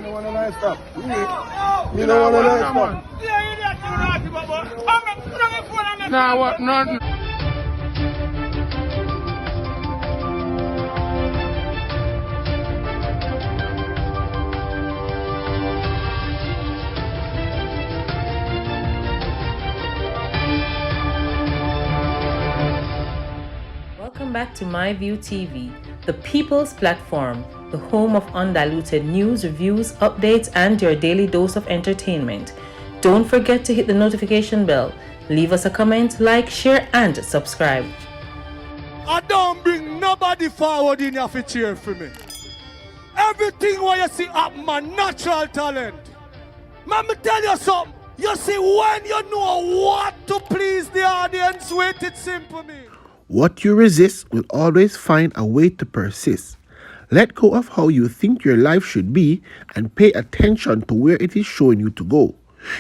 don't want to nice stuff. You don't want to nice stuff. Nah, what? Nothing. Welcome back to MyView TV, the people's platform, the home of undiluted news, reviews, updates, and your daily dose of entertainment. Don't forget to hit the notification bell, leave us a comment, like, share, and subscribe. I don't bring nobody forward in your cheer for me. Everything what you see up my natural talent. Man, me tell you something. You see, when you know what to please the audience with, it's simple me. What you resist will always find a way to persist. Let go of how you think your life should be and pay attention to where it is showing you to go.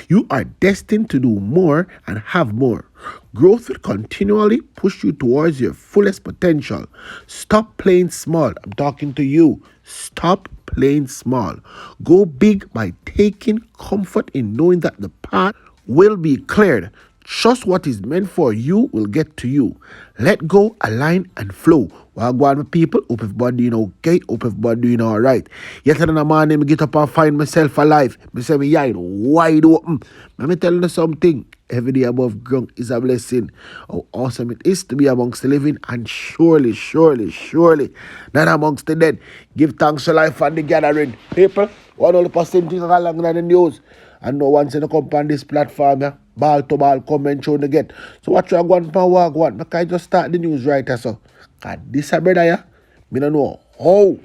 You are destined to do more and have more. Growth will continually push you towards your fullest potential. Stop playing small. I'm talking to you. Stop playing small. Go big by taking comfort in knowing that the path will be cleared. Trust what is meant for you will get to you. Let go, align, and flow. Well, go on, my people. Hope everybody doing okay. Hope everybody doing all right. Yesterday in the morning, I get up and find myself alive. I say, my eye wide open. Let me tell you something. Every day above ground is a blessing. How awesome it is to be amongst the living, and surely, not amongst the dead. Give thanks to life and the gathering. People, 100% thing along in the news. And no one's in the come on this platform, yeah. Ball to ball, comment show the get. So what you are going for walk one? Because I just start the news right so. God, this a brother, yeah. Me don't know how.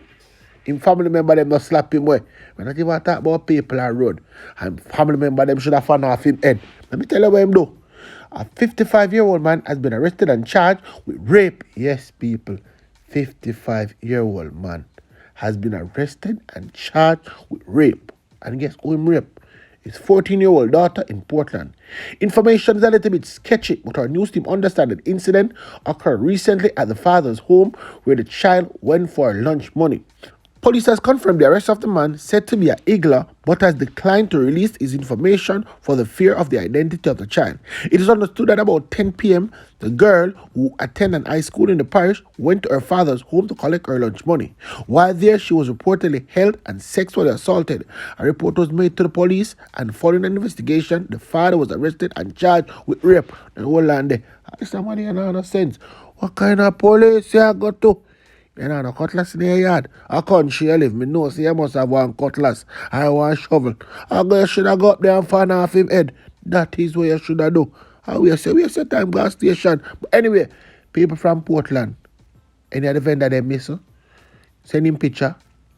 Him family member them not slap him way. When I even talk about people on road. And family member them should have fun off him head. Let me tell you what him do. A 55-year-old man has been arrested and charged with rape. Yes, people. 55-year-old man has been arrested and charged with rape. And guess who him rape? His 14-year-old daughter in Portland. Information is a little bit sketchy, but our news team understands that the incident occurred recently at the father's home where the child went for lunch money. Police has confirmed the arrest of the man, said to be an Igla, but has declined to release his information for the fear of the identity of the child. It is understood that about 10 p.m., the girl, who attended an high school in the parish, went to her father's home to collect her lunch money. While there, she was reportedly held and sexually assaulted. A report was made to the police, and following an investigation, the father was arrested and charged with rape. The whole land there. Somebody in no sense. What kind of police you got to? You know, no cutlass in your yard. A country you live, me know, so you must have one cutlass and one shovel. I go, you should have got up there and fan off him head. That is what you should have do. And we say time gas station. But anyway, people from Portland, any other vendor they miss, send him picture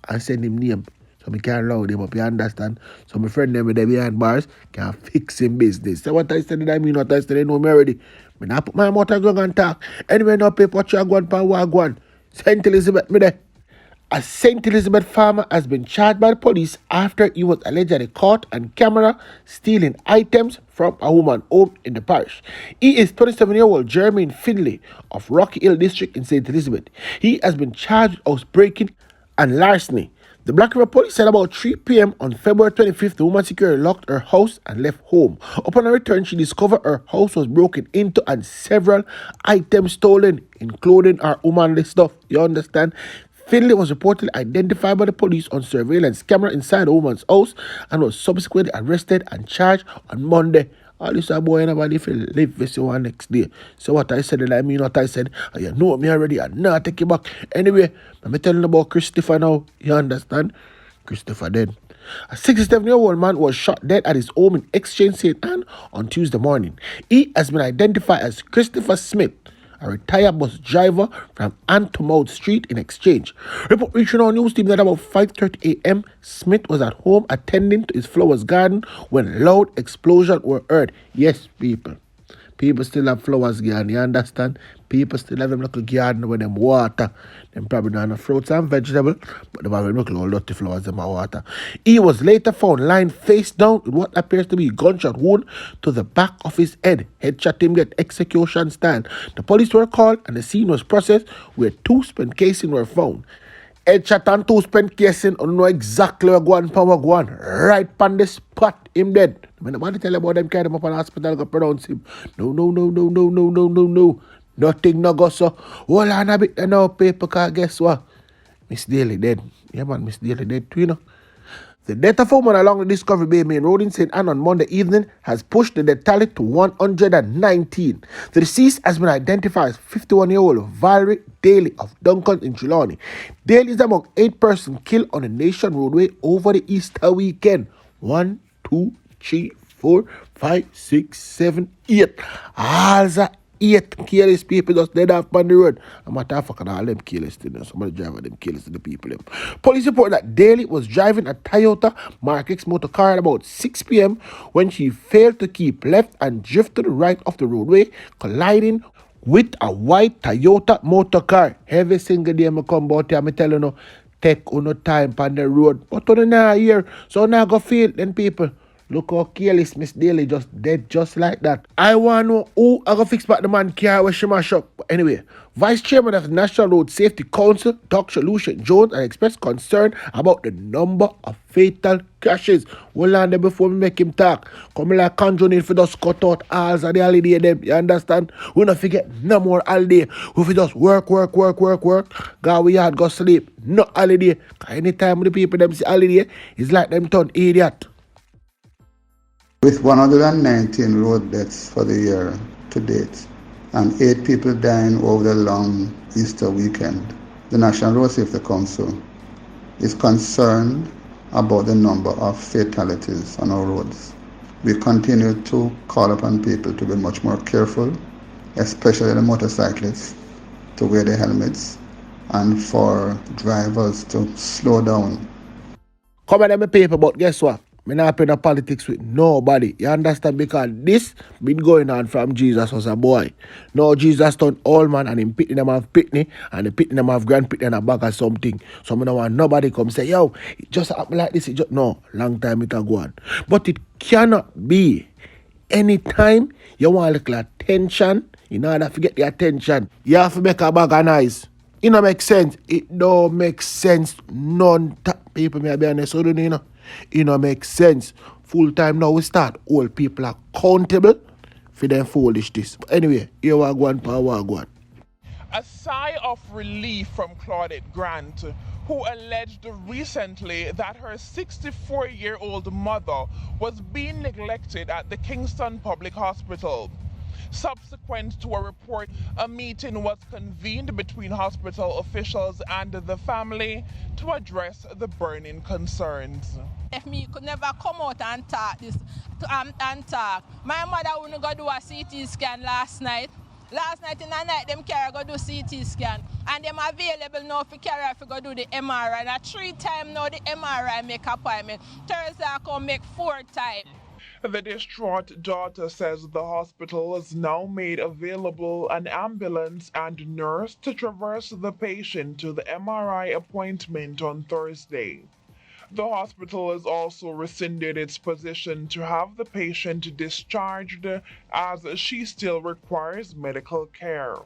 and send him name. So we can load him up, you understand? So my friend them with them behind bars can fix him business. So what I said, I mean what I said, they know me already. Me not put my mouth and go and talk. Anyway, no paper, what you go and pan what go on. St. Elizabeth, me there. A St. Elizabeth farmer has been charged by the police after he was allegedly caught on camera stealing items from a woman's home in the parish. He is 27-year-old Jermaine Finley of Rocky Hill District in St. Elizabeth. He has been charged with housebreaking and larceny. The Black River Police said about 3 p.m. on February 25th, the woman security locked her house and left home. Upon her return, she discovered her house was broken into and several items stolen, including her womanly stuff. You understand? Finley was reportedly identified by the police on surveillance camera inside the woman's house and was subsequently arrested and charged on Monday. All this boy nobody feel live this one next day. So what I said, and I mean what I said, and you know me already, and now I take it back. Anyway, I'm telling about Christopher now. You understand? Christopher dead. A 67-year-old man was shot dead at his home in Exchange St. Anne on Tuesday morning. He has been identified as Christopher Smith, a retired bus driver from Antomouth Street in Exchange. Report reaching our news team that about 5:30 a.m., Smith was at home attending to his flowers garden when loud explosions were heard. Yes, people. People still have flowers garden, you understand? People still have them little garden with them water. Them probably don't have fruits and vegetables, but they have them little dirty flowers in my water. He was later found lying face down with what appears to be a gunshot wound to the back of his head. Headshot him get execution style. The police were called and the scene was processed where 2 spent casings were found. Headshot and 2 spent casing, I know exactly where go on. Right on the spot, him dead. When nobody tell you about them carry him up in the hospital, go pronounce him. No. Nothing no go so. Hold on a bit now, paper, cause guess what? Miss Daly dead. Yeah man, Miss Daly dead too, you know. The death of a woman along the Discovery Bay Main Road in St. Anne on Monday evening has pushed the death tally to 119. The deceased has been identified as 51-year-old Valeria Daly of Dąòg헌ter in Trelawney. Daly is among 8 persons killed on the Nation Roadway over the Easter weekend. 1, 2, 3, 4, 5, 6, 7, 8. All the 8 careless people just dead off on the road. I'm not talking all them careless things. Somebody driving them careless to the people. Them. Police report that Daly was driving a Toyota Mark X motor car at about 6 p.m. when she failed to keep left and drifted right off the roadway, colliding with a white Toyota motor car. Every single day I come out here, I'm telling you, take no time on the road. But on the here, so now go feel then people. Look how careless Miss Daly just dead just like that. I want to know who I go fix back the man car where she mash up. But anyway, Vice Chairman of the National Road Safety Council, Dr. Lucian Jones, has expressed concern about the number of fatal crashes. Hold on there before we make him talk. Come like conjuring if we just cut out hours of the holiday them. You understand? We not forget no more holiday. If we just work. Go we hard go sleep. No holiday. Anytime the people them see holiday, it's like them turn idiot. With 119 road deaths for the year to date and 8 people dying over the long Easter weekend, the National Road Safety Council is concerned about the number of fatalities on our roads. We continue to call upon people to be much more careful, especially the motorcyclists, to wear their helmets, and for drivers to slow down. Come on, my paper, but guess what? Me not playing politics with nobody. You understand? Because this been going on from Jesus was a boy. Now Jesus turned old man and him pitting them have pitney and the pitting them have grand pitney in a bag or something. So me don't want nobody come say, yo, it just happened like this. No, long time it a go on. But it cannot be anytime you want a little attention, in order to get the attention, you have to make a bag of noise. It don't make sense. It don't make sense. None people may be honest, so you know. It don't make sense. Full time now we start. All people are accountable for them foolishness. But anyway, here we go on. A sigh of relief from Claudette Grant, who alleged recently that her 64-year-old mother was being neglected at the Kingston Public Hospital. Subsequent to a report, a meeting was convened between hospital officials and the family to address the burning concerns. If me could never come out and talk this, and talk. My mother wouldn't go do a CT scan last night. Last night in the night, them carry go do CT scan. And them available now for carry if go do the MRI. And 3 times now the MRI make appointment. Thursday I come make 4 times. The distraught daughter says the hospital has now made available an ambulance and nurse to traverse the patient to the MRI appointment on Thursday. The hospital has also rescinded its position to have the patient discharged as she still requires medical care.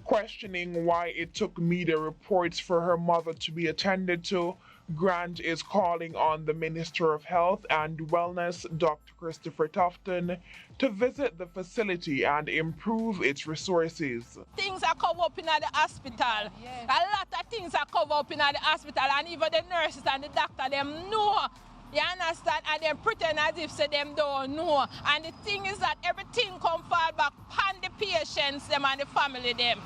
Questioning why it took media reports for her mother to be attended to, Grant is calling on the Minister of Health and Wellness, Dr. Christopher Tufton, to visit the facility and improve its resources. Things are covered up in the hospital. Yes. A lot of things are covered up in the hospital, and even the nurses and the doctor, them know. You understand? And them pretend as if say them don't know. And the thing is that everything come fall back on the patients, them and the family, them.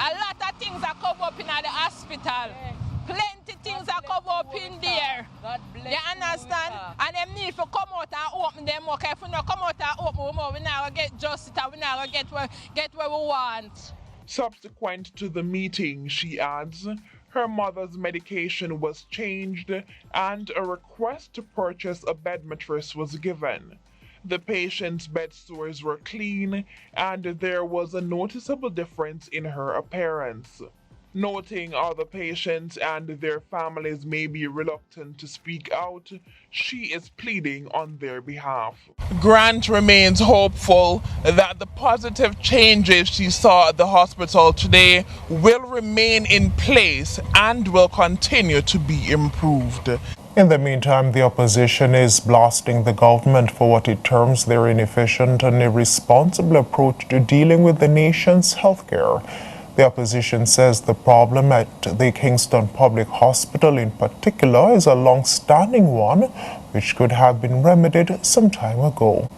A lot of things are covered up in the hospital. Yes. Plenty things are covered up in there. You understand? And them need to come out and open them. Okay, if we not come out and open them, we now get justice and we now get where we want. Subsequent to the meeting, she adds, her mother's medication was changed and a request to purchase a bed mattress was given. The patient's bed sores were clean and there was a noticeable difference in her appearance. Noting other patients and their families may be reluctant to speak out, she is pleading on their behalf. Grant remains hopeful that the positive changes she saw at the hospital today will remain in place and will continue to be improved. In the meantime, the opposition is blasting the government for what it terms their inefficient and irresponsible approach to dealing with the nation's healthcare. The opposition says the problem at the Kingston Public Hospital in particular is a long-standing one, which could have been remedied some time ago.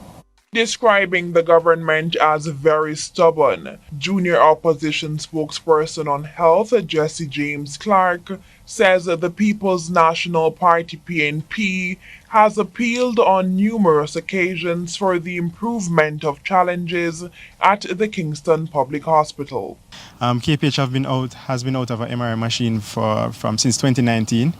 Describing the government as very stubborn, junior opposition spokesperson on health Jesse James Clark says the People's National Party PNP has appealed on numerous occasions for the improvement of challenges at the Kingston Public Hospital. KPH has been out of an MRI machine since 2019,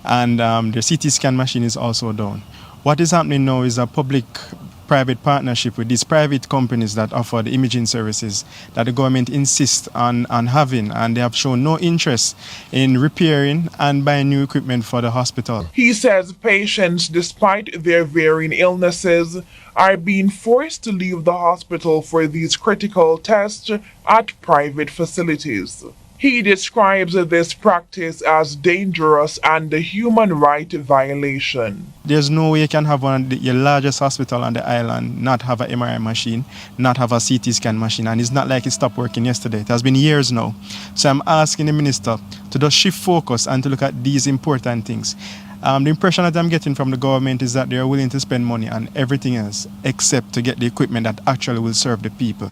and the CT scan machine is also down. What is happening now is a public-private partnership with these private companies that offer the imaging services that the government insists on having, and they have shown no interest in repairing and buying new equipment for the hospital. He says patients, despite their varying illnesses, are being forced to leave the hospital for these critical tests at private facilities. He describes this practice as dangerous and a human right violation. There's no way you can have your largest hospital on the island not have an MRI machine, not have a CT scan machine, and it's not like it stopped working yesterday. It has been years now. So I'm asking the minister to just shift focus and to look at these important things. The impression that I'm getting from the government is that they are willing to spend money on everything else except to get the equipment that actually will serve the people.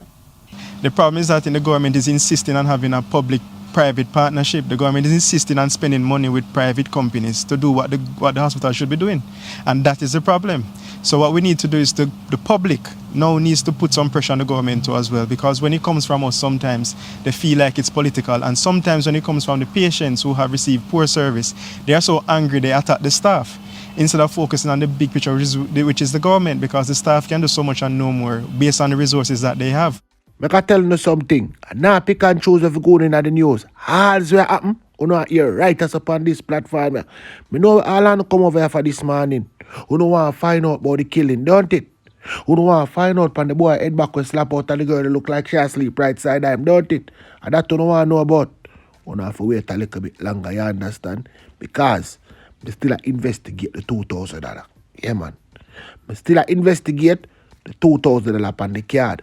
The problem is that the government is insisting on having a public-private partnership. The government is insisting on spending money with private companies to do what the hospital should be doing. And that is the problem. So what we need to do is the public now needs to put some pressure on the government too as well, because when it comes from us, sometimes they feel like it's political, and sometimes when it comes from the patients who have received poor service, they are so angry they attack the staff instead of focusing on the big picture, which is the government, because the staff can do so much and no more based on the resources that they have. Make I tell you something. Now pick and choose if you go in the news. All this will happen. You know, here write us upon this platform. Me know all and come over here for this morning. You know want to find out about the killing, don't it? You know want to find out when the boy head back and slap out and the girl look like she asleep right side him, don't it? And that you don't want to know about. You have to wait a little bit longer, you understand? Because we still investigate the $2,000. Yeah, man. We still investigate the $2,000 upon the card.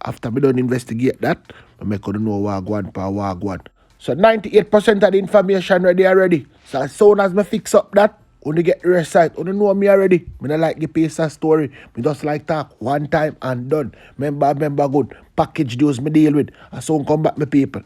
After we don't investigate that, we make you know wagwan per wagwan. So 98% of the information ready already. So as soon as me fix up that, only get the rest side. Only know me already. Me not like the pace of story. Me just like talk one time and done. Member good. Package those me deal with. I soon come back my people.